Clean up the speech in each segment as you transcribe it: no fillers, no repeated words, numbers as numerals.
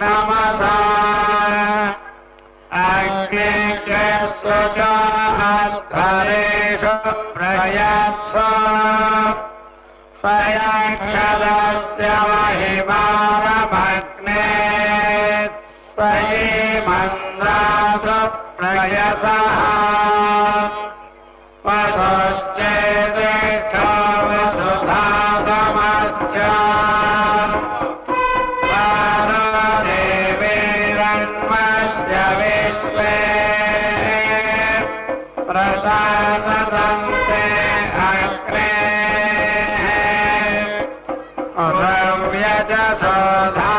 Namaskar सुजाध्वरेषु प्रयत्सु सयक्षदस्य महिमानमग्ने सयीमन्द्रासु प्रयसः वसुश्चेदेक्षो वसुधातमश्च वारुदेवीरन्वस्य विश्वे प्रसादन्ते अग्ने रव्यजसोधा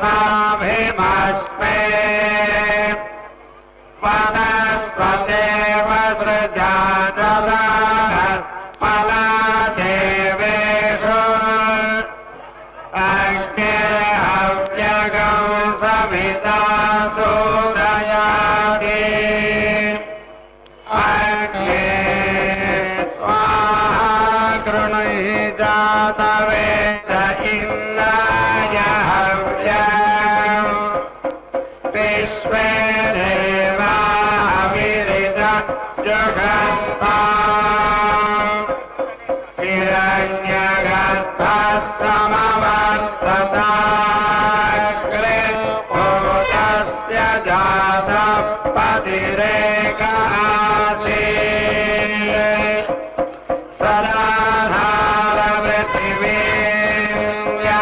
नाभिमस्मे वनस्पतेव सृजातलादेवेषु अग्निर्हव्यगं समिता सूदयादि अग्ने स्वाहा कृणुहि जातवेद इन्द्राय हव्यम् विश्वे देवा विदित जुषन्ताम् हिरण्यगर्भः समवर्तताग्रे भूतस्य जातः पतिरेक आसीत्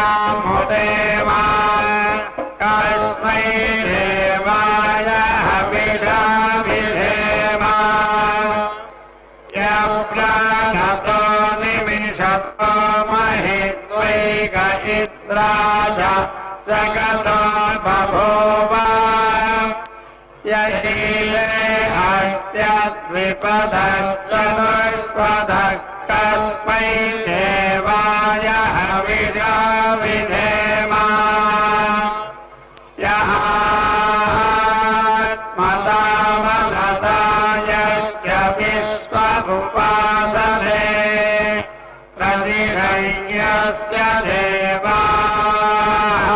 सदाधारपृथिवीर्यामुदेवा कस्मै देवाय हविषा विधेम यप्राणतो निमिषतो महित्वैक इन्द्राय जगतो बभूव यहीरे अस्य द्विपदश्चतुष्पदः कस्मै देवाय हविषा विधेम यस्मदामलतायस्य विश्वमुपासने प्रतिहय्यस्य देवाः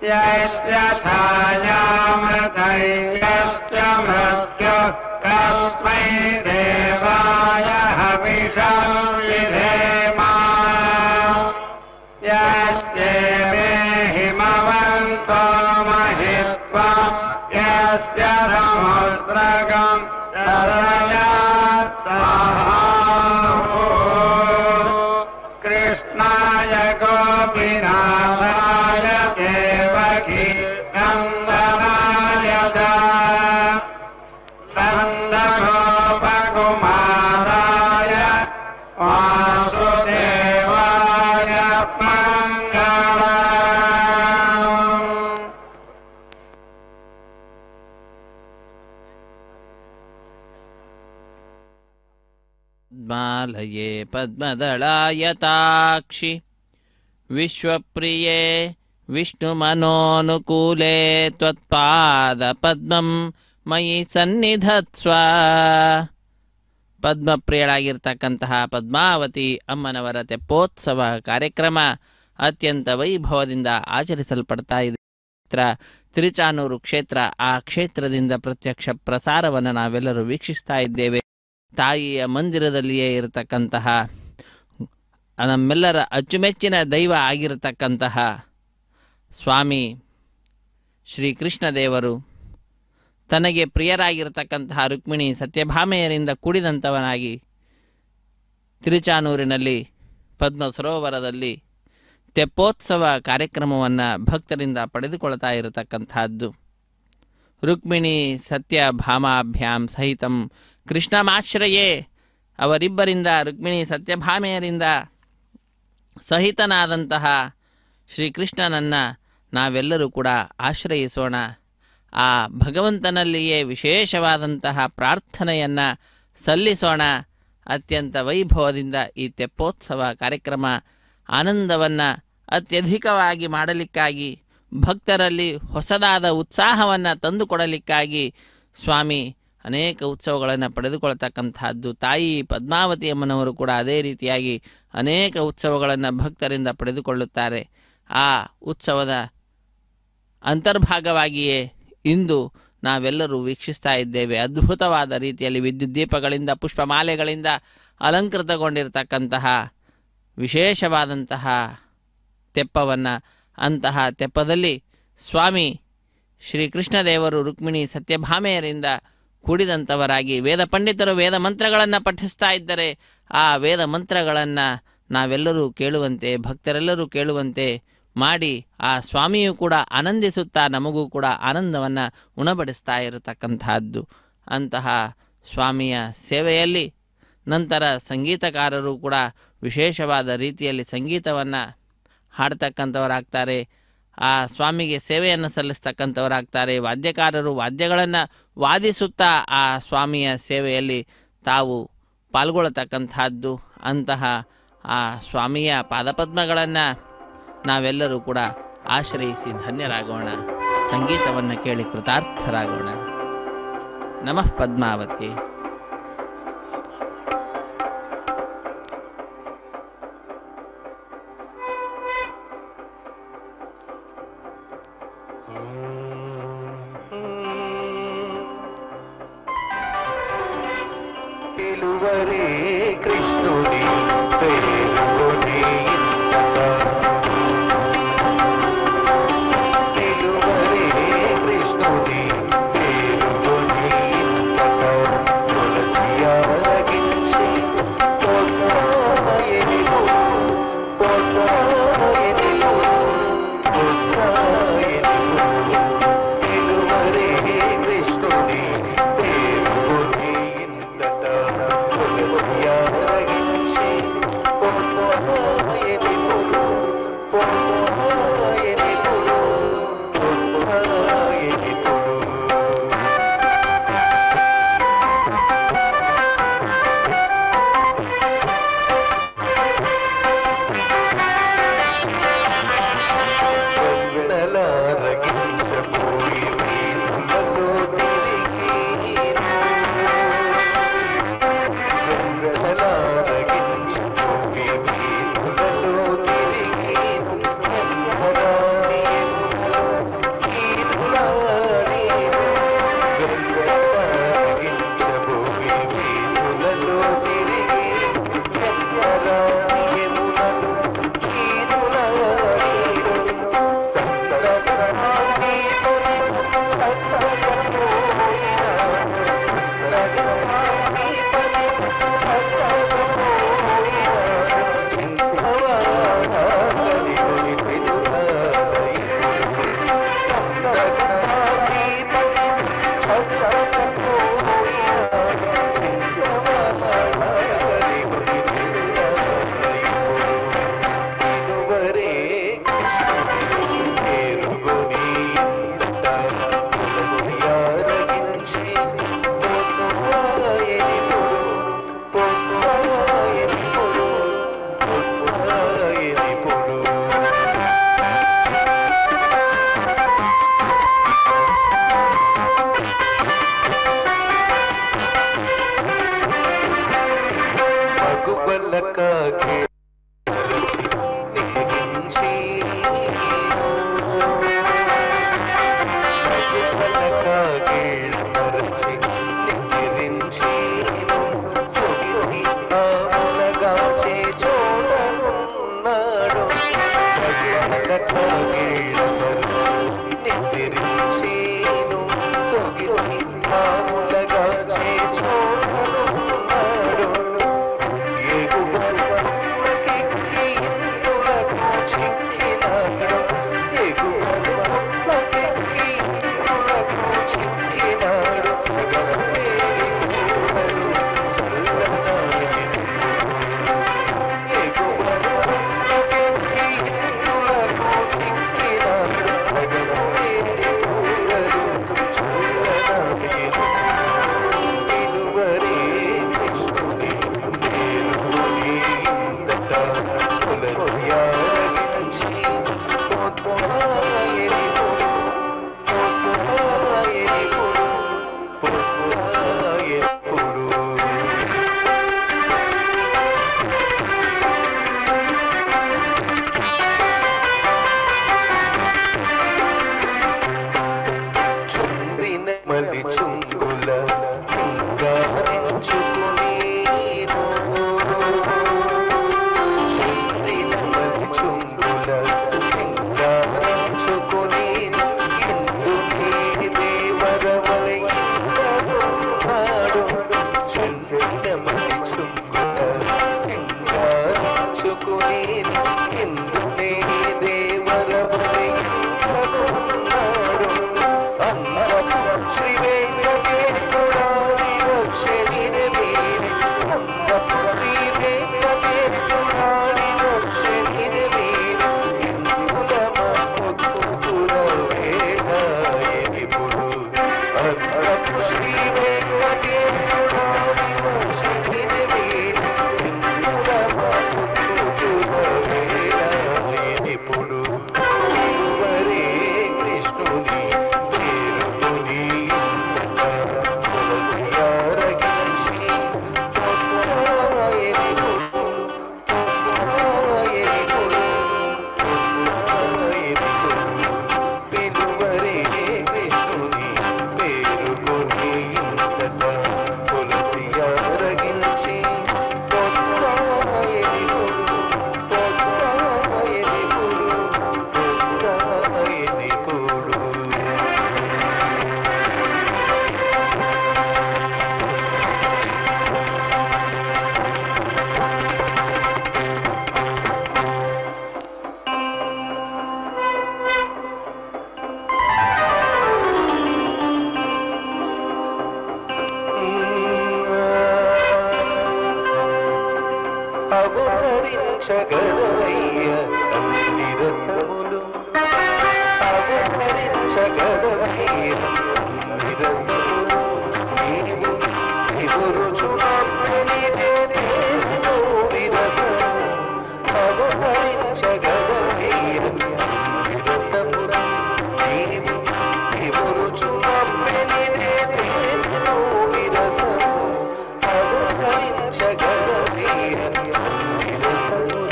यस्य छायामृतय्यस्य मृत्युः कस्मै देवाय हविषा विधेम यस्येमे हिमवन्तो महित्वा यस्य समुद्रगं तरयात् सहाहो कृष्णाय गोपीनाथाय देवकी नन्दनाय च नन्दगोपकुमाराय वासुदेवाय मङ्गलम्। पद्मालये पद्मदलायताक्षि विश्वप्रिये विष्णुमनोनुकूले त्वत्पादपद्मं मयि ಸನ್ನಿಧತ್ಸ್ವ. ಪದ್ಮಪ್ರಿಯಳಾಗಿರ್ತಕ್ಕಂತಹ ಪದ್ಮಾವತಿ ಅಮ್ಮನವರ ತೆಪ್ಪೋತ್ಸವ ಕಾರ್ಯಕ್ರಮ ಅತ್ಯಂತ ವೈಭವದಿಂದ ಆಚರಿಸಲ್ಪಡ್ತಾ ಇದೆ. ತಿರುಚಾನೂರು ಕ್ಷೇತ್ರ, ಆ ಕ್ಷೇತ್ರದಿಂದ ಪ್ರತ್ಯಕ್ಷ ಪ್ರಸಾರವನ್ನು ನಾವೆಲ್ಲರೂ ವೀಕ್ಷಿಸ್ತಾ ಇದ್ದೇವೆ. ತಾಯಿಯ ಮಂದಿರದಲ್ಲಿಯೇ ಇರತಕ್ಕಂತಹ ನಮ್ಮೆಲ್ಲರ ಅಚ್ಚುಮೆಚ್ಚಿನ ದೈವ ಆಗಿರತಕ್ಕಂತಹ ಸ್ವಾಮಿ ಶ್ರೀಕೃಷ್ಣ ದೇವರು ತನಗೆ ಪ್ರಿಯರಾಗಿರತಕ್ಕಂತಹ ರುಕ್ಮಿಣಿ ಸತ್ಯಭಾಮೆಯರಿಂದ ಕೂಡಿದಂಥವನಾಗಿ ತಿರುಚಾನೂರಿನಲ್ಲಿ ಪದ್ಮ ಸರೋವರದಲ್ಲಿ ತೆಪ್ಪೋತ್ಸವ ಕಾರ್ಯಕ್ರಮವನ್ನು ಭಕ್ತರಿಂದ ಪಡೆದುಕೊಳ್ತಾ ಇರತಕ್ಕಂಥದ್ದು. ರುಕ್ಮಿಣಿ ಸತ್ಯಭಾಮಾಭ್ಯಾಂ ಸಹಿತಂ ಕೃಷ್ಣಮಾಶ್ರಯೇ, ಅವರಿಬ್ಬರಿಂದ ರುಕ್ಮಿಣಿ ಸತ್ಯಭಾಮೆಯರಿಂದ ಸಹಿತನಾದಂತಹ ಶ್ರೀಕೃಷ್ಣನನ್ನು ನಾವೆಲ್ಲರೂ ಕೂಡ ಆಶ್ರಯಿಸೋಣ. ಆ ಭಗವಂತನಲ್ಲಿಯೇ ವಿಶೇಷವಾದಂತಹ ಪ್ರಾರ್ಥನೆಯನ್ನು ಸಲ್ಲಿಸೋಣ. ಅತ್ಯಂತ ವೈಭವದಿಂದ ಈ ತೆಪ್ಪೋತ್ಸವ ಕಾರ್ಯಕ್ರಮ ಆನಂದವನ್ನು ಅತ್ಯಧಿಕವಾಗಿ ಮಾಡಲಿಕ್ಕಾಗಿ, ಭಕ್ತರಲ್ಲಿ ಹೊಸದಾದ ಉತ್ಸಾಹವನ್ನು ತಂದುಕೊಡಲಿಕ್ಕಾಗಿ ಸ್ವಾಮಿ ಅನೇಕ ಉತ್ಸವಗಳನ್ನು ಪಡೆದುಕೊಳ್ತಕ್ಕಂಥದ್ದು. ತಾಯಿ ಪದ್ಮಾವತಿ ಅಮ್ಮನವರು ಕೂಡ ಅದೇ ರೀತಿಯಾಗಿ ಅನೇಕ ಉತ್ಸವಗಳನ್ನು ಭಕ್ತರಿಂದ ಪಡೆದುಕೊಳ್ಳುತ್ತಾರೆ. ಆ ಉತ್ಸವದ ಅಂತರ್ಭಾಗವಾಗಿಯೇ ಇಂದು ನಾವೆಲ್ಲರೂ ವೀಕ್ಷಿಸ್ತಾ ಇದ್ದೇವೆ. ಅದ್ಭುತವಾದ ರೀತಿಯಲ್ಲಿ ವಿದ್ಯುತ್ ದೀಪಗಳಿಂದ, ಪುಷ್ಪಮಾಲೆಗಳಿಂದ ಅಲಂಕೃತಗೊಂಡಿರತಕ್ಕಂತಹ ವಿಶೇಷವಾದಂತಹ ತೆಪ್ಪವನ್ನು, ಅಂತಹ ತೆಪ್ಪದಲ್ಲಿ ಸ್ವಾಮಿ ಶ್ರೀಕೃಷ್ಣದೇವರು ರುಕ್ಮಿಣಿ ಸತ್ಯಭಾಮೆಯರಿಂದ ಕೂಡಿದಂಥವರಾಗಿ ವೇದ ಪಂಡಿತರು ವೇದ ಮಂತ್ರಗಳನ್ನು ಪಠಿಸ್ತಾ ಇದ್ದರೆ ಆ ವೇದ ಮಂತ್ರಗಳನ್ನು ನಾವೆಲ್ಲರೂ ಕೇಳುವಂತೆ, ಭಕ್ತರೆಲ್ಲರೂ ಕೇಳುವಂತೆ ಮಾಡಿ ಆ ಸ್ವಾಮಿಯೂ ಕೂಡ ಆನಂದಿಸುತ್ತಾ ನಮಗೂ ಕೂಡ ಆನಂದವನ್ನು ಉಣಬಡಿಸ್ತಾ ಇರತಕ್ಕಂತಹದ್ದು. ಅಂತಹ ಸ್ವಾಮಿಯ ಸೇವೆಯಲ್ಲಿ ನಂತರ ಸಂಗೀತಕಾರರು ಕೂಡ ವಿಶೇಷವಾದ ರೀತಿಯಲ್ಲಿ ಸಂಗೀತವನ್ನು ಹಾಡ್ತಕ್ಕಂಥವರಾಗ್ತಾರೆ. ಆ ಸ್ವಾಮಿಗೆ ಸೇವೆಯನ್ನು ಸಲ್ಲಿಸ್ತಕ್ಕಂಥವರಾಗ್ತಾರೆ. ವಾದ್ಯಕಾರರು ವಾದ್ಯಗಳನ್ನು ವಾದಿಸುತ್ತಾ ಆ ಸ್ವಾಮಿಯ ಸೇವೆಯಲ್ಲಿ ತಾವು ಪಾಲ್ಗೊಳ್ಳತಕ್ಕಂಥದ್ದು. ಅಂತಹ ಆ ಸ್ವಾಮಿಯ ಪಾದಪದ್ಮಗಳನ್ನು ನಾವೆಲ್ಲರೂ ಕೂಡ ಆಶ್ರಯಿಸಿ ಧನ್ಯರಾಗೋಣ. ಸಂಗೀತವನ್ನು ಕೇಳಿ ಕೃತಾರ್ಥರಾಗೋಣ. ನಮಃ ಪದ್ಮಾವತಿ. అవహరించగలవయ్య అన్ని రసములు అవహరించగలవయ్య అన్ని రసములు నీవు నివురుచునప్పనిదే దేనిలో విరసము అవహరించగలవయ్య అన్ని రసములు నీవు నివురుచునప్పనిదే దేనిలో విరసము అవహరించగలవయ్య అన్ని రసములు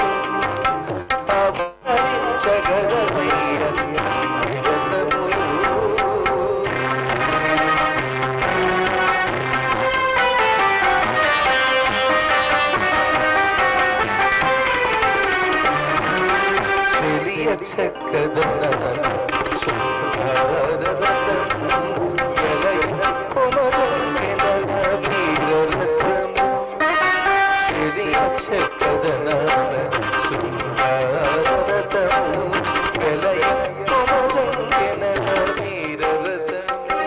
అవహరించగలవయ్య అన్ని రసములు చెలియ చక్కదన శృంగారరసము ఎలయ కుమరంగిన వీరరసము చెలియ చక్కదన శృంగారరసము ఎలయ కుమరంగిన వీరరసము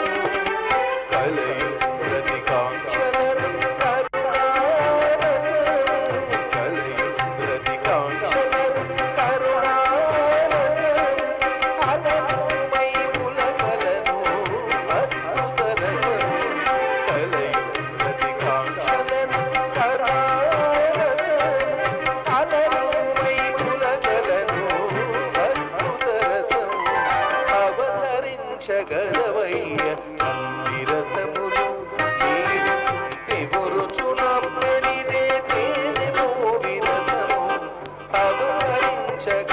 కలయు ప్రతికాంక్షలను కరుణారసము కలయు ప్రతికాంక్షలను కరుణారసము అలమై పులకలను అద్భుత రసము కలయు ప్రతికాంక్షలను కరుణారసము అలమై పులకలను అద్భుత రసము అవహరించగలవయ్య అన్ని రసములు నీవు నివురుచునప్పనిదే దేనిలో విరసము అవహరించగలవయ్య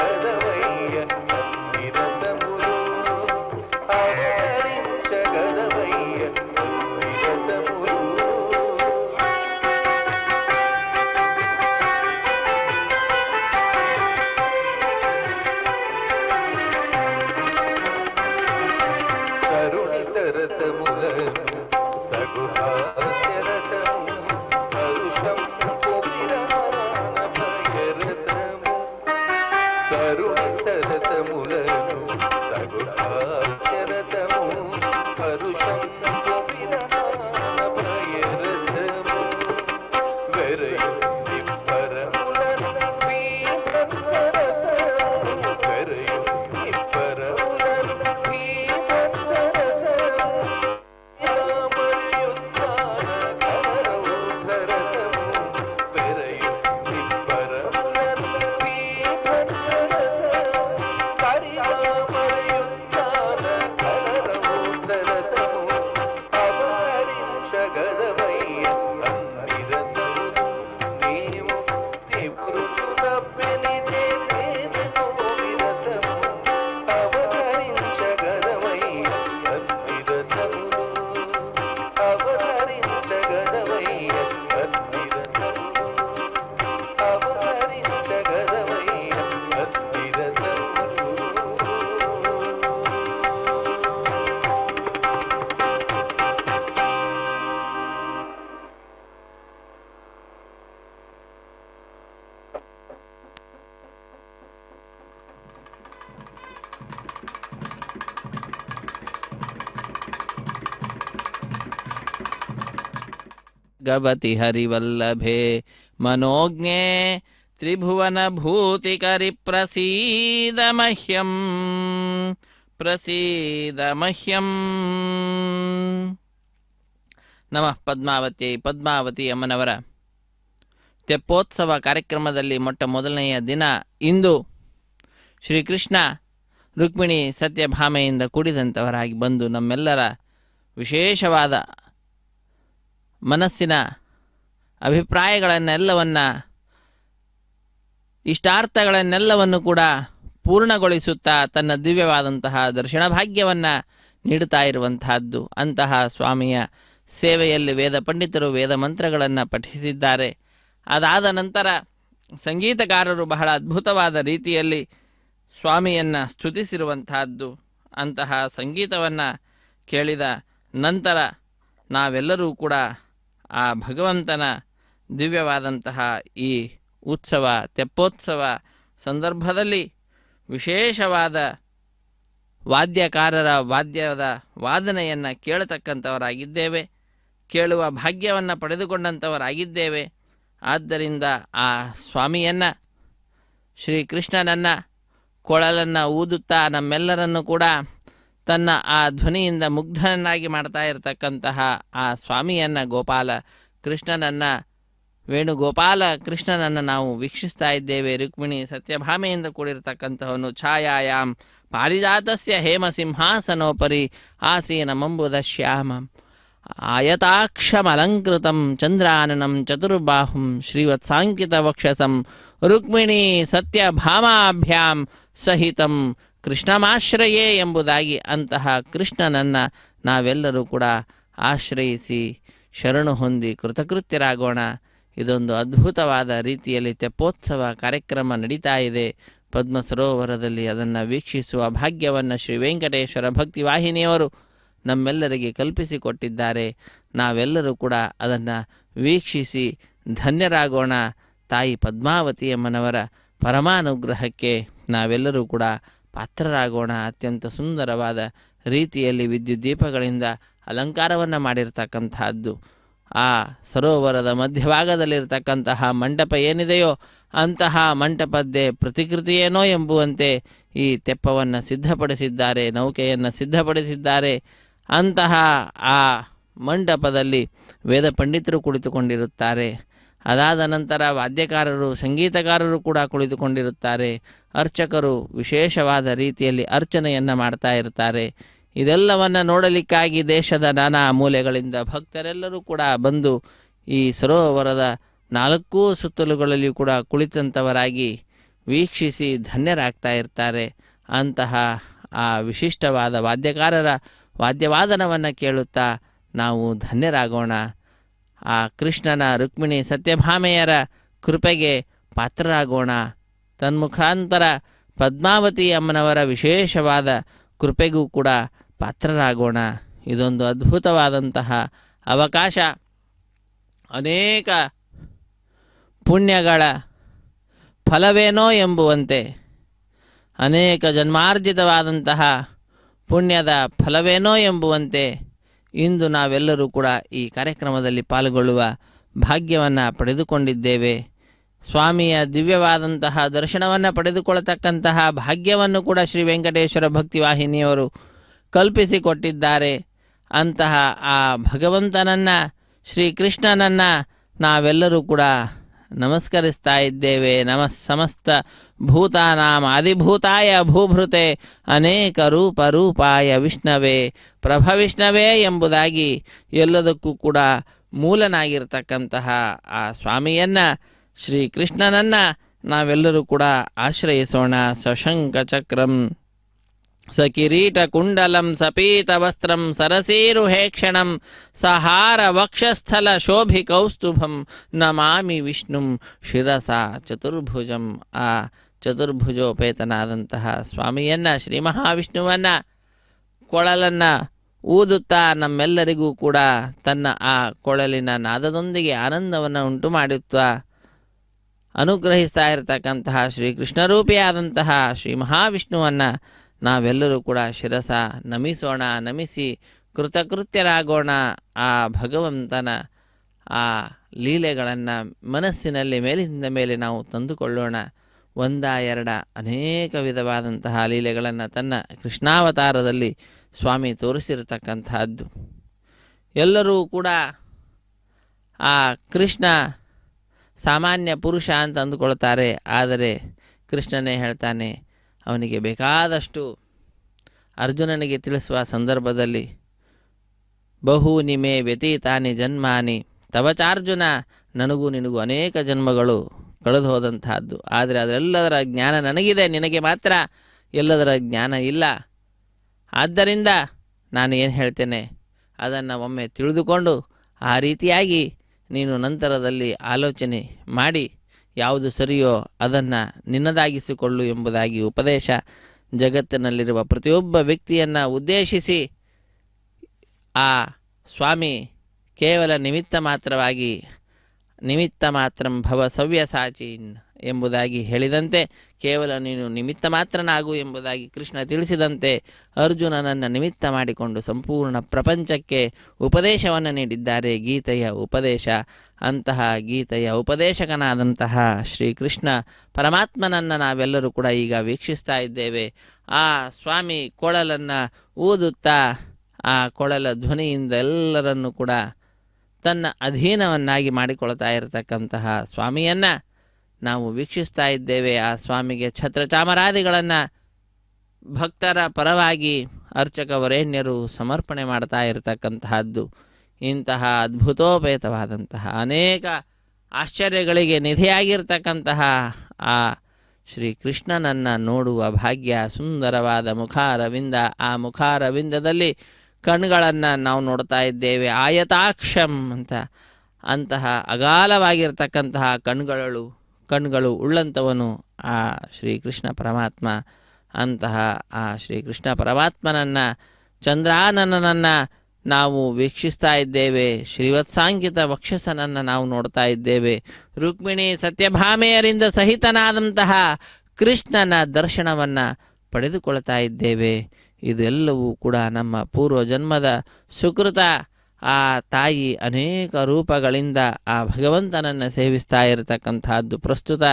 అన్ని రసములు అవహరించగలవయ్య అన్ని రసములు తరుణి సరసములను తగు హాస్యరసము పరుషం విరాన భయరసము తరుణి సరసములను తగు హాస్యరసము పరుషం విరాన భయరసము వెరయు నిప్పరములను వీభత్సరసము వెరయు నిప్పరములను వీభత్సరసము రామయుద్ధాన కరౌధరసము వెరయు నిప్పరములను వీభత్సరసము కరియామయుద్ధాన కరౌధరసము అవహరించగలవయ్య అన్ని రసములు నీవు నివృత్తునప్పెనిదే దేనిలో విరసము అవహరించగలవయ్య అన్ని రసములు అవహరించగలవయ్య అన్ని రసములు అవహరించగలవయ్య అన్ని రసములు गवति हरिवल्लभे मनोज्ञे त्रिभुवनभूतिकरि प्रसीद मह्यं प्रसीद मह्यं ನಮಃ ಪದ್ಮಾವತಿ. ಪದ್ಮಾವತಿ ಅಮ್ಮನವರ ತೆಪ್ಪೋತ್ಸವ ಕಾರ್ಯಕ್ರಮದಲ್ಲಿ ಮೊಟ್ಟ ಮೊದಲನೆಯ ದಿನ ಇಂದು ಶ್ರೀಕೃಷ್ಣ ರುಕ್ಮಿಣಿ ಸತ್ಯಭಾಮೆಯಿಂದ ಕೂಡಿದಂಥವರಾಗಿ ಬಂದು ನಮ್ಮೆಲ್ಲರ ವಿಶೇಷವಾದ ಮನಸ್ಸಿನ ಅಭಿಪ್ರಾಯಗಳನ್ನೆಲ್ಲವನ್ನು ಇಷ್ಟಾರ್ಥಗಳನ್ನೆಲ್ಲವನ್ನು ಕೂಡ ಪೂರ್ಣಗೊಳಿಸುತ್ತಾ ತನ್ನ ದಿವ್ಯವಾದಂತಹ ದರ್ಶನ ಭಾಗ್ಯವನ್ನು ನೀಡುತ್ತಾ ಇರುವಂತಹದ್ದು. ಅಂತಹ ಸ್ವಾಮಿಯ ಸೇವೆಯಲ್ಲಿ ವೇದ ಪಂಡಿತರು ವೇದ ಮಂತ್ರಗಳನ್ನು ಪಠಿಸಿದ್ದಾರೆ. ಅದಾದ ನಂತರ ಸಂಗೀತಗಾರರು ಬಹಳ ಅದ್ಭುತವಾದ ರೀತಿಯಲ್ಲಿ ಸ್ವಾಮಿಯನ್ನು ಸ್ತುತಿಸಿರುವಂತಹದ್ದು. ಅಂತಹ ಸಂಗೀತವನ್ನು ಕೇಳಿದ ನಂತರ ನಾವೆಲ್ಲರೂ ಕೂಡ ಆ ಭಗವಂತನ ದಿವ್ಯವಾದಂತಹ ಈ ಉತ್ಸವ ತೆಪ್ಪೋತ್ಸವ ಸಂದರ್ಭದಲ್ಲಿ ವಿಶೇಷವಾದ ವಾದ್ಯಕಾರರ ವಾದ್ಯದ ವಾದನೆಯನ್ನು ಕೇಳತಕ್ಕಂಥವರಾಗಿದ್ದೇವೆ, ಕೇಳುವ ಭಾಗ್ಯವನ್ನು ಪಡೆದುಕೊಂಡಂಥವರಾಗಿದ್ದೇವೆ. ಆದ್ದರಿಂದ ಆ ಸ್ವಾಮಿಯನ್ನು ಶ್ರೀಕೃಷ್ಣನನ್ನು ಕೊಳಲನ್ನು ಊದುತ್ತಾ ನಮ್ಮೆಲ್ಲರನ್ನು ಕೂಡ ತನ್ನ ಆ ಧ್ವನಿಯಿಂದ ಮುಗ್ಧನನ್ನಾಗಿ ಮಾಡ್ತಾ ಇರತಕ್ಕಂತಹ ಆ ಸ್ವಾಮಿಯನ್ನು ಗೋಪಾಲ ಕೃಷ್ಣನನ್ನು ವೇಣುಗೋಪಾಲ ಕೃಷ್ಣನನ್ನು ನಾವು ವೀಕ್ಷಿಸ್ತಾ ಇದ್ದೇವೆ. ರುಕ್ಮಿಣಿ ಸತ್ಯಭಾಮೆಯಿಂದ ಕೂಡಿರತಕ್ಕಂತಹವನು ಛಾಯಾಯಾಮ್ ಪಾರಿಜಾತಸ್ಯ ಹೇಮ ಸಿಂಹಾಸನೋಪರಿ ಆಸೀನಮಂಬುಧ ಶ್ಯಾಮಂ ಆಯತಾಕ್ಷಮಲಂಕೃತಂ ಚಂದ್ರಾನನಂ ಚತುರ್ಬಾಹುಂ ಶ್ರೀವತ್ಸಾಂಕಿತ ವಕ್ಷಸಂ ರುಕ್ಮಿಣಿ ಸತ್ಯಭಾಮಾಭ್ಯಾಂ ಸಹಿತಂ ಕೃಷ್ಣಮಾಶ್ರಯೇ ಎಂಬುದಾಗಿ ಅಂತಹ ಕೃಷ್ಣನನ್ನು ನಾವೆಲ್ಲರೂ ಕೂಡ ಆಶ್ರಯಿಸಿ ಶರಣು ಹೊಂದಿ ಕೃತಕೃತ್ಯರಾಗೋಣ. ಇದೊಂದು ಅದ್ಭುತವಾದ ರೀತಿಯಲ್ಲಿ ತೆಪ್ಪೋತ್ಸವ ಕಾರ್ಯಕ್ರಮ ನಡೀತಾ ಇದೆ ಪದ್ಮ ಸರೋವರದಲ್ಲಿ. ಅದನ್ನು ವೀಕ್ಷಿಸುವ ಭಾಗ್ಯವನ್ನು ಶ್ರೀ ವೆಂಕಟೇಶ್ವರ ಭಕ್ತಿ ವಾಹಿನಿಯವರು ನಮ್ಮೆಲ್ಲರಿಗೆ ಕಲ್ಪಿಸಿಕೊಟ್ಟಿದ್ದಾರೆ. ನಾವೆಲ್ಲರೂ ಕೂಡ ಅದನ್ನು ವೀಕ್ಷಿಸಿ ಧನ್ಯರಾಗೋಣ. ತಾಯಿ ಪದ್ಮಾವತಿಯಮ್ಮನವರ ಪರಮಾನುಗ್ರಹಕ್ಕೆ ನಾವೆಲ್ಲರೂ ಕೂಡ ಪಾತ್ರರಾಗೋಣ. ಅತ್ಯಂತ ಸುಂದರವಾದ ರೀತಿಯಲ್ಲಿ ವಿದ್ಯುತ್ ದೀಪಗಳಿಂದ ಅಲಂಕಾರವನ್ನು ಮಾಡಿರ್ತಕ್ಕಂತಹದ್ದು. ಆ ಸರೋವರದ ಮಧ್ಯಭಾಗದಲ್ಲಿರ್ತಕ್ಕಂತಹ ಮಂಟಪ ಏನಿದೆಯೋ ಅಂತಹ ಮಂಟಪದ್ದೇ ಪ್ರತಿಕೃತಿಯೇನೋ ಎಂಬುವಂತೆ ಈ ತೆಪ್ಪವನ್ನು ಸಿದ್ಧಪಡಿಸಿದ್ದಾರೆ, ನೌಕೆಯನ್ನು ಸಿದ್ಧಪಡಿಸಿದ್ದಾರೆ. ಅಂತಹ ಆ ಮಂಟಪದಲ್ಲಿ ವೇದ ಪಂಡಿತರು ಕುಳಿತುಕೊಂಡಿರುತ್ತಾರೆ. ಅದಾದ ನಂತರ ವಾದ್ಯಕಾರರು ಸಂಗೀತಗಾರರು ಕೂಡ ಕುಳಿತುಕೊಂಡಿರುತ್ತಾರೆ. ಅರ್ಚಕರು ವಿಶೇಷವಾದ ರೀತಿಯಲ್ಲಿ ಅರ್ಚನೆಯನ್ನು ಮಾಡ್ತಾ ಇರ್ತಾರೆ. ಇದೆಲ್ಲವನ್ನು ನೋಡಲಿಕ್ಕಾಗಿ ದೇಶದ ನಾನಾ ಮೂಲೆಗಳಿಂದ ಭಕ್ತರೆಲ್ಲರೂ ಕೂಡ ಬಂದು ಈ ಸರೋವರದ ನಾಲ್ಕೂ ಸುತ್ತಲುಗಳಲ್ಲಿಯೂ ಕೂಡ ಕುಳಿತಂಥವರಾಗಿ ವೀಕ್ಷಿಸಿ ಧನ್ಯರಾಗ್ತಾ ಇರ್ತಾರೆ. ಅಂತಹ ಆ ವಿಶಿಷ್ಟವಾದ ವಾದ್ಯಕಾರರ ವಾದ್ಯವಾದನವನ್ನು ಕೇಳುತ್ತಾ ನಾವು ಧನ್ಯರಾಗೋಣ. ಆ ಕೃಷ್ಣನ ರುಕ್ಮಿಣಿ ಸತ್ಯಭಾಮೆಯರ ಕೃಪೆಗೆ ಪಾತ್ರರಾಗೋಣ. ತನ್ಮುಖಾಂತರ ಪದ್ಮಾವತಿ ಅಮ್ಮನವರ ವಿಶೇಷವಾದ ಕೃಪೆಗೂ ಕೂಡ ಪಾತ್ರರಾಗೋಣ. ಇದೊಂದು ಅದ್ಭುತವಾದಂತಹ ಅವಕಾಶ. ಅನೇಕ ಪುಣ್ಯಗಳ ಫಲವೇನೋ ಎಂಬುವಂತೆ, ಅನೇಕ ಜನ್ಮಾರ್ಜಿತವಾದಂತಹ ಪುಣ್ಯದ ಫಲವೇನೋ ಎಂಬುವಂತೆ ಇಂದು ನಾವೆಲ್ಲರೂ ಕೂಡ ಈ ಕಾರ್ಯಕ್ರಮದಲ್ಲಿ ಪಾಲ್ಗೊಳ್ಳುವ ಭಾಗ್ಯವನ್ನು ಪಡೆದುಕೊಂಡಿದ್ದೇವೆ. ಸ್ವಾಮಿಯ ದಿವ್ಯವಾದಂತಹ ದರ್ಶನವನ್ನು ಪಡೆದುಕೊಳ್ಳತಕ್ಕಂತಹ ಭಾಗ್ಯವನ್ನು ಕೂಡ ಶ್ರೀ ವೆಂಕಟೇಶ್ವರ ಭಕ್ತಿವಾಹಿನಿಯವರು ಕಲ್ಪಿಸಿಕೊಟ್ಟಿದ್ದಾರೆ. ಅಂತಹ ಆ ಭಗವಂತನನ್ನು ಶ್ರೀಕೃಷ್ಣನನ್ನು ನಾವೆಲ್ಲರೂ ಕೂಡ ನಮಸ್ಕರಿಸ್ತಾ ಇದ್ದೇವೆ. ಸಮಸ್ತ ಭೂತಾನಾಂ ಆದಿಭೂತಾಯ ಭೂಭೃತೆ ಅನೇಕ ರೂಪಾಯ ವಿಷ್ಣವೇ ಪ್ರಭವಿಷ್ಣವೇ ಎಂಬುದಾಗಿ ಎಲ್ಲದಕ್ಕೂ ಕೂಡ ಮೂಲನಾಗಿರ್ತಕ್ಕಂತಹ ಆ ಸ್ವಾಮಿಯನ್ನು ಶ್ರೀಕೃಷ್ಣನನ್ನು ನಾವೆಲ್ಲರೂ ಕೂಡ ಆಶ್ರಯಿಸೋಣ. ಸಶಂಕ ಚಕ್ರಂ ಸಕಿರೀಟ ಕುಂಡಲಂ ಸಪೀತವಸ್ತ್ರಂ ಸರಸೀರುಹೇಕ್ಷಣಂ ಸಹಾರ ವಕ್ಷಸ್ಥಲ ಶೋಭಿ ಕೌಸ್ತುಭಂ ನಮಾಮಿ ವಿಷ್ಣುಂ ಶಿರಸ ಚತುರ್ಭುಜಂ. ಆ ಚತುರ್ಭುಜೋಪೇತನಾದಂತಹ ಸ್ವಾಮಿಯನ್ನು ಶ್ರೀ ಮಹಾವಿಷ್ಣುವನ್ನು ಕೊಳಲನ್ನು ಊದುತ್ತಾ ನಮ್ಮೆಲ್ಲರಿಗೂ ಕೂಡ ತನ್ನ ಆ ಕೊಳಲಿನ ನಾದದೊಂದಿಗೆ ಆನಂದವನ್ನು ಉಂಟು ಮಾಡುತ್ತಾ ಅನುಗ್ರಹಿಸ್ತಾ ಇರತಕ್ಕಂತಹ ಶ್ರೀಕೃಷ್ಣರೂಪಿಯಾದಂತಹ ಶ್ರೀ ಮಹಾವಿಷ್ಣುವನ್ನು ನಾವೆಲ್ಲರೂ ಕೂಡ ಶಿರಸ ನಮಿಸೋಣ. ನಮಿಸಿ ಕೃತಕೃತ್ಯರಾಗೋಣ. ಆ ಭಗವಂತನ ಆ ಲೀಲೆಗಳನ್ನು ಮನಸ್ಸಿನಲ್ಲಿ ಮೇಲಿಂದ ಮೇಲೆ ನಾವು ತಂದುಕೊಳ್ಳೋಣ. ಎರಡ ಅನೇಕ ವಿಧವಾದಂತಹ ಲೀಲೆಗಳನ್ನು ತನ್ನ ಕೃಷ್ಣಾವತಾರದಲ್ಲಿ ಸ್ವಾಮಿ ತೋರಿಸಿರತಕ್ಕಂತಹದ್ದು. ಎಲ್ಲರೂ ಕೂಡ ಆ ಕೃಷ್ಣ ಸಾಮಾನ್ಯ ಪುರುಷ ಅಂತ ಅಂದುಕೊಳ್ತಾರೆ. ಆದರೆ ಕೃಷ್ಣನೇ ಹೇಳ್ತಾನೆ, ಅವನಿಗೆ ಬೇಕಾದಷ್ಟು ಅರ್ಜುನನಿಗೆ ತಿಳಿಸುವ ಸಂದರ್ಭದಲ್ಲಿ ಬಹೂನಿ ಮೇ ವ್ಯತೀತಾನಿ ಜನ್ಮಾನಿ ತವಚಾರ್ಜುನ, ನನಗೂ ನಿನಗೂ ಅನೇಕ ಜನ್ಮಗಳು ಕಳೆದು ಹೋದಂತಹದ್ದು. ಆದರೆ ಅದರೆಲ್ಲದರ ಜ್ಞಾನ ನನಗಿದೆ, ನಿನಗೆ ಮಾತ್ರ ಎಲ್ಲದರ ಜ್ಞಾನ ಇಲ್ಲ. ಆದ್ದರಿಂದ ನಾನು ಏನು ಹೇಳ್ತೇನೆ ಅದನ್ನು ಒಮ್ಮೆ ತಿಳಿದುಕೊಂಡು ಆ ರೀತಿಯಾಗಿ ನೀನು ನಂತರದಲ್ಲಿ ಆಲೋಚನೆ ಮಾಡಿ ಯಾವುದು ಸರಿಯೋ ಅದನ್ನು ನಿನ್ನದಾಗಿಸಿಕೊಳ್ಳು ಎಂಬುದಾಗಿ ಉಪದೇಶ ಜಗತ್ತಿನಲ್ಲಿರುವ ಪ್ರತಿಯೊಬ್ಬ ವ್ಯಕ್ತಿಯನ್ನು ಉದ್ದೇಶಿಸಿ ಆ ಸ್ವಾಮಿ ಕೇವಲ ನಿಮಿತ್ತ ಮಾತ್ರಂ ಭವ ಸವ್ಯಸಾಚೀನ್ ಎಂಬುದಾಗಿ ಹೇಳಿದಂತೆ, ಕೇವಲ ನೀನು ನಿಮಿತ್ತ ಮಾತ್ರನಾಗು ಎಂಬುದಾಗಿ ಕೃಷ್ಣ ತಿಳಿಸಿದಂತೆ ಅರ್ಜುನನನ್ನು ನಿಮಿತ್ತ ಮಾಡಿಕೊಂಡು ಸಂಪೂರ್ಣ ಪ್ರಪಂಚಕ್ಕೆ ಉಪದೇಶವನ್ನು ನೀಡಿದ್ದಾರೆ, ಗೀತೆಯ ಉಪದೇಶ. ಅಂತಹ ಗೀತೆಯ ಉಪದೇಶಕನಾದಂತಹ ಶ್ರೀಕೃಷ್ಣ ಪರಮಾತ್ಮನನ್ನು ನಾವೆಲ್ಲರೂ ಕೂಡ ಈಗ ವೀಕ್ಷಿಸ್ತಾ ಇದ್ದೇವೆ. ಆ ಸ್ವಾಮಿ ಕೊಳಲನ್ನು ಊದುತ್ತಾ ಆ ಕೊಳಲ ಧ್ವನಿಯಿಂದ ಎಲ್ಲರನ್ನೂ ಕೂಡ ತನ್ನ ಅಧೀನವನ್ನಾಗಿ ಮಾಡಿಕೊಳ್ತಾ ಇರತಕ್ಕಂತಹ ಸ್ವಾಮಿಯನ್ನು ನಾವು ವೀಕ್ಷಿಸ್ತಾ ಇದ್ದೇವೆ. ಆ ಸ್ವಾಮಿಗೆ ಛತ್ರಚಾಮರಾದಿಗಳನ್ನು ಭಕ್ತರ ಪರವಾಗಿ ಅರ್ಚಕ ವರೇಣ್ಯರು ಸಮರ್ಪಣೆ ಮಾಡ್ತಾ ಇರತಕ್ಕಂತಹದ್ದು. ಇಂತಹ ಅದ್ಭುತೋಪೇತವಾದಂತಹ ಅನೇಕ ಆಶ್ಚರ್ಯಗಳಿಗೆ ನಿಧಿಯಾಗಿರ್ತಕ್ಕಂತಹ ಆ ಶ್ರೀಕೃಷ್ಣನನ್ನು ನೋಡುವ ಭಾಗ್ಯ, ಸುಂದರವಾದ ಮುಖಾರವಿಂದ, ಆ ಮುಖಾರವಿಂದದಲ್ಲಿ ಕಣ್ಗಳನ್ನು ನಾವು ನೋಡ್ತಾ ಇದ್ದೇವೆ. ಆಯತಾಕ್ಷಂ ಅಂತ, ಅಂತಹ ಅಗಾಲವಾಗಿರ್ತಕ್ಕಂತಹ ಕಣ್ಗಳು ಉಳ್ಳಂಥವನು ಆ ಶ್ರೀಕೃಷ್ಣ ಪರಮಾತ್ಮ. ಅಂತಹ ಆ ಶ್ರೀಕೃಷ್ಣ ಪರಮಾತ್ಮನನ್ನು, ಚಂದ್ರಾನನನ್ನು ನಾವು ವೀಕ್ಷಿಸ್ತಾ ಇದ್ದೇವೆ. ಶ್ರೀವತ್ಸಾಂಕಿತ ವಕ್ಷಸನನ್ನು ನಾವು ನೋಡ್ತಾ ಇದ್ದೇವೆ. ರುಕ್ಮಿಣಿ ಸತ್ಯಭಾಮೆಯರಿಂದ ಸಹಿತನಾದಂತಹ ಕೃಷ್ಣನ ದರ್ಶನವನ್ನು ಪಡೆದುಕೊಳ್ತಾ ಇದ್ದೇವೆ. ಇದೆಲ್ಲವೂ ಕೂಡ ನಮ್ಮ ಪೂರ್ವ ಜನ್ಮದ ಸುಕೃತ. ಆ ತಾಯಿ ಅನೇಕ ರೂಪಗಳಿಂದ ಆ ಭಗವಂತನನ್ನು ಸೇವಿಸ್ತಾ ಇರತಕ್ಕಂಥದ್ದು. ಪ್ರಸ್ತುತ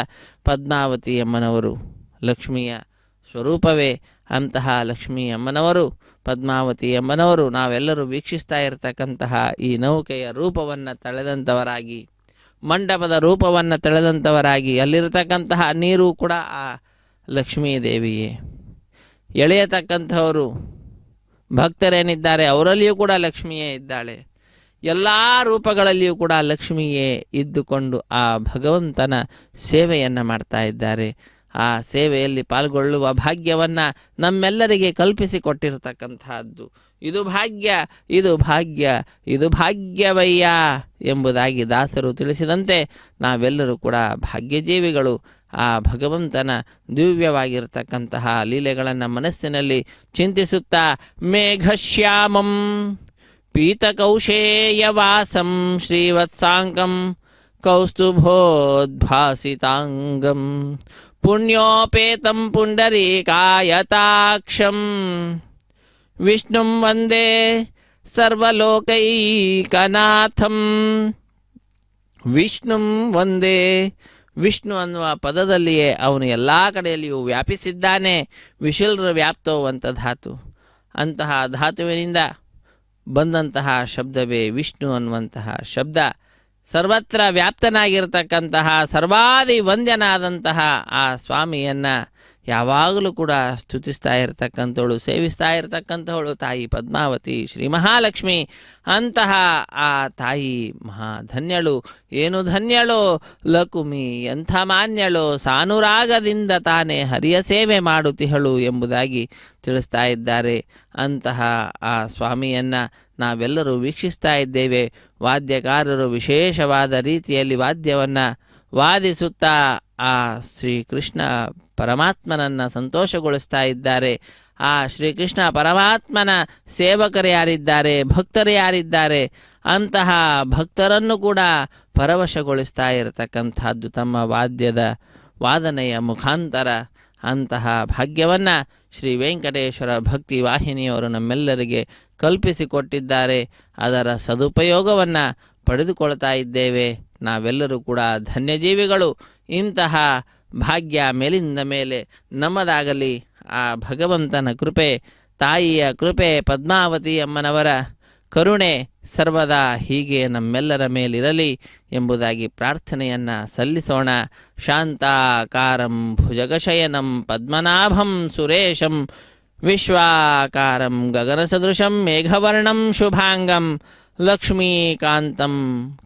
ಪದ್ಮಾವತಿ ಅಮ್ಮನವರು ಲಕ್ಷ್ಮಿಯ ಸ್ವರೂಪವೇ. ಅಂತಹ ಲಕ್ಷ್ಮೀ ಅಮ್ಮನವರು, ಪದ್ಮಾವತಿ ಅಮ್ಮನವರು ನಾವೆಲ್ಲರೂ ವೀಕ್ಷಿಸ್ತಾ ಇರತಕ್ಕಂತಹ ಈ ನೌಕೆಯ ರೂಪವನ್ನು ತಳೆದಂಥವರಾಗಿ, ಮಂಡಪದ ರೂಪವನ್ನು ತಳೆದಂಥವರಾಗಿ, ಅಲ್ಲಿರತಕ್ಕಂತಹ ನೀರು ಕೂಡ ಆ ಲಕ್ಷ್ಮೀ ದೇವಿಯೇ. ಎಳೆಯತಕ್ಕಂಥವರು ಭಕ್ತರೇನಿದ್ದಾರೆ ಅವರಲ್ಲಿಯೂ ಕೂಡ ಲಕ್ಷ್ಮಿಯೇ ಇದ್ದಾಳೆ. ಎಲ್ಲ ರೂಪಗಳಲ್ಲಿಯೂ ಕೂಡ ಲಕ್ಷ್ಮಿಯೇ ಇದ್ದುಕೊಂಡು ಆ ಭಗವಂತನ ಸೇವೆಯನ್ನು ಮಾಡ್ತಾ ಇದ್ದಾರೆ. ಆ ಸೇವೆಯಲ್ಲಿ ಪಾಲ್ಗೊಳ್ಳುವ ಭಾಗ್ಯವನ್ನು ನಮ್ಮೆಲ್ಲರಿಗೆ ಕಲ್ಪಿಸಿಕೊಟ್ಟಿರತಕ್ಕಂತಹದ್ದು. ಇದು ಭಾಗ್ಯ, ಇದು ಭಾಗ್ಯ, ಇದು ಭಾಗ್ಯವಯ್ಯ ಎಂಬುದಾಗಿ ದಾಸರು ತಿಳಿಸಿದಂತೆ ನಾವೆಲ್ಲರೂ ಕೂಡ ಭಾಗ್ಯಜೀವಿಗಳು. ಆ ಭಗವಂತನ ದಿವ್ಯವಾಗಿರ್ತಕ್ಕಂತಹ ಲೀಲೆಗಳನ್ನು ಮನಸ್ಸಿನಲ್ಲಿ ಚಿಂತಿಸುತ್ತಾ, ಮೇಘಶ್ಯಾಮಂ ಪೀತಕೌಶೇಯವಾಸಂ ಶ್ರೀವತ್ಸಾಂಕಂ ಕೌಸ್ತುಭೋದ್ಭಾಸಿತಾಂಗಂ ಪುಣ್ಯೋಪೇತಂ ಪುಂಡರೀಕಾಯತಾಕ್ಷಂ ವಿಷ್ಣುಂ ವಂದೇ ಸರ್ವಲೋಕೈಕನಾಥಂ. ವಿಷ್ಣುಂ ವಂದೇ, ವಿಷ್ಣು ಅನ್ನುವ ಪದದಲ್ಲಿಯೇ ಅವನು ಎಲ್ಲ ಕಡೆಯಲ್ಲಿಯೂ ವ್ಯಾಪಿಸಿದ್ದಾನೆ. ವಿಶಿಲ್ರ ವ್ಯಾಪ್ತೋ ಅಂತ ಧಾತು. ಅಂತಹ ಧಾತುವಿನಿಂದ ಬಂದಂತಹ ಶಬ್ದವೇ ವಿಷ್ಣು ಅನ್ನುವಂತಹ ಶಬ್ದ. ಸರ್ವತ್ರ ವ್ಯಾಪ್ತನಾಗಿರ್ತಕ್ಕಂತಹ ಸರ್ವಾದಿ ವಂದ್ಯನಾದಂತಹ ಆ ಸ್ವಾಮಿಯನ್ನು ಯಾವಾಗಲೂ ಕೂಡ ಸ್ತುತಿಸ್ತಾ ಇರತಕ್ಕಂಥವಳು, ಸೇವಿಸ್ತಾ ಇರತಕ್ಕಂಥವಳು ತಾಯಿ ಪದ್ಮಾವತಿ, ಶ್ರೀ ಮಹಾಲಕ್ಷ್ಮಿ. ಅಂತಹ ಆ ತಾಯಿ ಮಹಾಧನ್ಯಳು. ಏನು ಧನ್ಯಳೋ ಲಕುಮಿ, ಎಂಥ ಮಾನ್ಯಳೋ, ಸಾನುರಾಗದಿಂದ ತಾನೇ ಹರಿಯ ಸೇವೆ ಮಾಡುತ್ತಿಹಳು ಎಂಬುದಾಗಿ ತಿಳಿಸ್ತಾ ಇದ್ದಾರೆ. ಅಂತಹ ಆ ಸ್ವಾಮಿಯನ್ನು ನಾವೆಲ್ಲರೂ ವೀಕ್ಷಿಸ್ತಾ ಇದ್ದೇವೆ. ವಾದ್ಯಕಾರರು ವಿಶೇಷವಾದ ರೀತಿಯಲ್ಲಿ ವಾದ್ಯವನ್ನು ವಾದಿಸುತ್ತಾ ಆ ಶ್ರೀಕೃಷ್ಣ ಪರಮಾತ್ಮನನ್ನು ಸಂತೋಷಗೊಳಿಸ್ತಾ ಇದ್ದಾರೆ. ಆ ಶ್ರೀಕೃಷ್ಣ ಪರಮಾತ್ಮನ ಸೇವಕರು ಯಾರಿದ್ದಾರೆ, ಭಕ್ತರು ಯಾರಿದ್ದಾರೆ, ಅಂತಹ ಭಕ್ತರನ್ನು ಕೂಡ ಪರವಶಗೊಳಿಸ್ತಾ ಇರತಕ್ಕಂಥದ್ದು ತಮ್ಮ ವಾದ್ಯದ ವಾದನೆಯ ಮುಖಾಂತರ. ಅಂತಹ ಭಾಗ್ಯವನ್ನು ಶ್ರೀ ವೆಂಕಟೇಶ್ವರ ಭಕ್ತಿ ವಾಹಿನಿಯವರು ನಮ್ಮೆಲ್ಲರಿಗೆ ಕಲ್ಪಿಸಿಕೊಟ್ಟಿದ್ದಾರೆ. ಅದರ ಸದುಪಯೋಗವನ್ನು ಪಡೆದುಕೊಳ್ತಾ ಇದ್ದೇವೆ. ನಾವೆಲ್ಲರೂ ಕೂಡ ಧನ್ಯಜೀವಿಗಳು. ಇಂತಹ ಭಾಗ್ಯ ಮೇಲಿಂದ ಮೇಲೆ ನಮ್ಮದಾಗಲಿ. ಆ ಭಗವಂತನ ಕೃಪೆ, ತಾಯಿಯ ಕೃಪೆ, ಪದ್ಮಾವತಿ ಅಮ್ಮನವರ ಕರುಣೆ ಸರ್ವದಾ ಹೀಗೆ ನಮ್ಮೆಲ್ಲರ ಮೇಲಿರಲಿ ಎಂಬುದಾಗಿ ಪ್ರಾರ್ಥನೆಯನ್ನು ಸಲ್ಲಿಸೋಣ. ಶಾಂತಾಕಾರಂ ಭುಜಗಶಯನಂ ಪದ್ಮನಾಭಂ ಸುರೇಶಂ ವಿಶ್ವಾಕಾರಂ ಗಗನಸದೃಶಂ ಮೇಘವರ್ಣಂ ಶುಭಾಂಗಂ ಲಕ್ಷ್ಮೀಕಾಂತಂ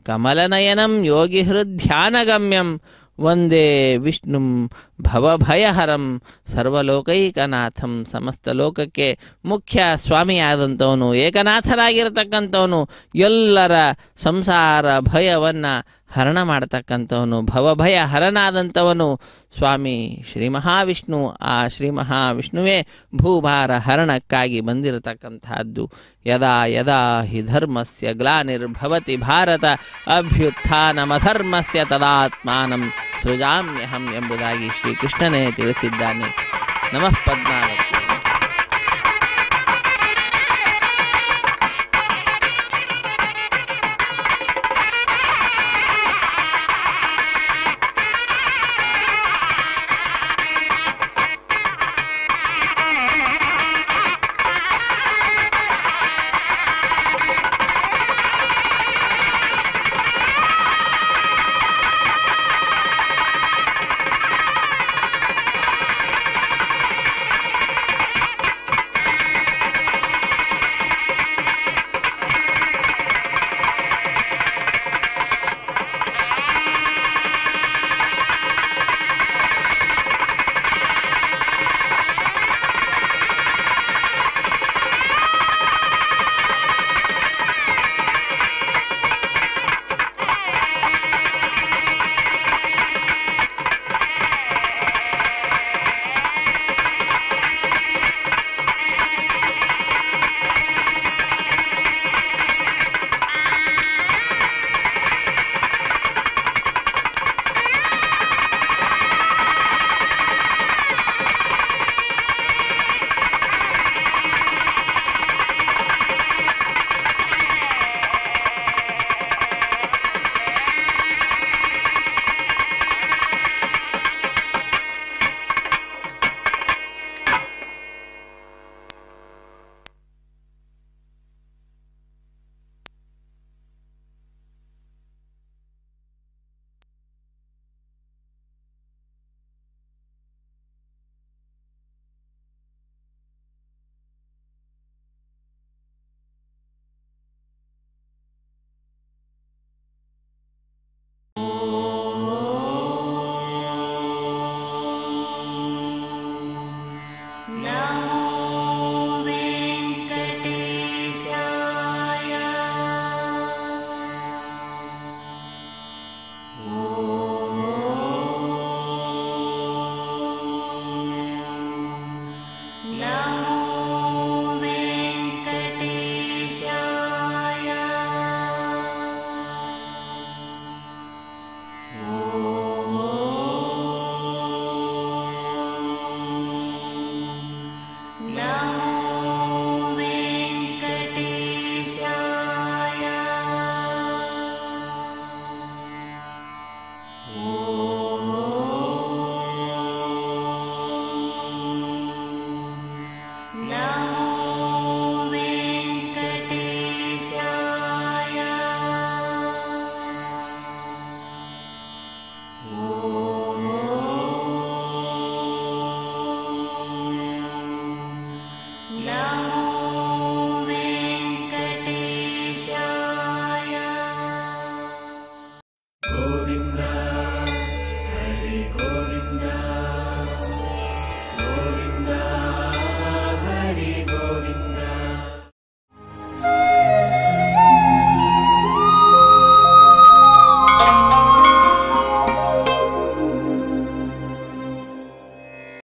ಕಮಲನಯನಂ ಯೋಗಿಹೃಧ್ಯಾನಗಮ್ಯಂ ವಂದೇ ವಿಷ್ಣುಂ ಭವಭಯಹರಂ ಸರ್ವಲೋಕೈಕನಾಥಂ. ಸಮಸ್ತ ಲೋಕಕ್ಕೆ ಮುಖ್ಯ ಸ್ವಾಮಿಯಾದಂಥವನು, ಏಕನಾಥರಾಗಿರತಕ್ಕಂಥವನು, ಎಲ್ಲರ ಸಂಸಾರ ಭಯವನ್ನು ಹರಣ ಮಾಡತಕ್ಕಂಥವನು, ಭವಭಯ ಹರನಾದಂಥವನು ಸ್ವಾಮಿ ಶ್ರೀ ಮಹಾವಿಷ್ಣು. ಆ ಶ್ರೀ ಮಹಾವಿಷ್ಣುವೇ ಭೂಭಾರ ಹರಣಕ್ಕಾಗಿ ಬಂದಿರತಕ್ಕಂತಹದ್ದು. ಯದಾ ಯದಾ ಹಿ ಧರ್ಮಸ್ಯ ಗ್ಲಾನಿರ್ಭವತಿ ಭಾರತ ಅಭ್ಯುತ್ಥಾನಮಧರ್ಮಸ್ಯ ತದಾತ್ಮಾನಂ ಸೃಜಾಮ್ಯಹಂ ಎಂಬುದಾಗಿ ಶ್ರೀಕೃಷ್ಣನೇ ತಿಳಿಸಿದ್ದಾನೆ. ನಮಃ ಪದ್ಮಾವತಿ.